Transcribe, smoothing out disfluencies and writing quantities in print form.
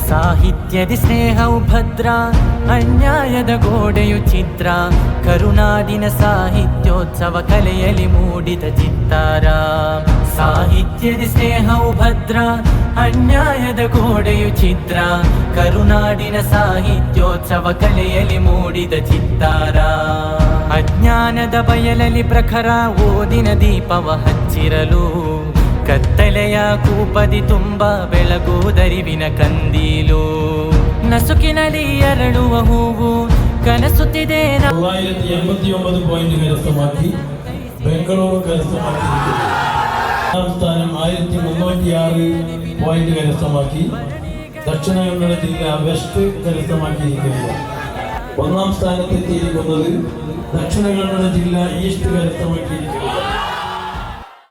ಸಾಹಿತ್ಯದ ಸ್ನೇಹವು ಭದ್ರ, ಅನ್ಯಾಯದ ಗೋಡೆಯು ಚಿತ್ರ. ಕರುನಾಡಿನ ಸಾಹಿತ್ಯೋತ್ಸವ ಕಲೆಯಲ್ಲಿ ಮೂಡಿದ ಚಿತ್ತಾರ. ಸಾಹಿತ್ಯದ ಸ್ನೇಹವು ಭದ್ರ, ಅನ್ಯಾಯದ ಗೋಡೆಯು ಚಿತ್ರ. ಕರುನಾಡಿನ ಸಾಹಿತ್ಯೋತ್ಸವ ಕಲೆಯಲ್ಲಿ ಮೂಡಿದ ಚಿತ್ತಾರ. ಅಜ್ಞಾನದ ಬಯಲಲ್ಲಿ ಪ್ರಖರ ಓದಿನ ದೀಪವ ಹಚ್ಚಿರಲು, ಕತ್ತಲೆಯ ಕೂಪದಿ ತುಂಬ ಬೆಳಗುವುದರಿವಿನ ಕಂದೀಲು. ನಸುಕಿನಲ್ಲಿ ಅರಳುವ ಹೂವು ಕನಸುತ್ತಿದೆ. 989 പോയിന്റ് കരസ്ഥമാക്കി ബംഗളൂരു കരസ്ഥമാക്കിയിരിക്കുന്നു. രണ്ടാം സ്ഥാനം 1306 പോയിന്റ് കരസ്ഥമാക്കി ദക്ഷിണ കന്നഡ ജില്ല വെസ്റ്റ് കരസ്ഥമാക്കിയിരിക്കുന്നു. ഒന്നാം സ്ഥാനത്തെത്തിയിരിക്കുന്നത് ദക്ഷിണ കന്നഡ ജില്ല ഈസ്റ്റ് കരസ്ഥമാക്കിയിരിക്കുന്നു.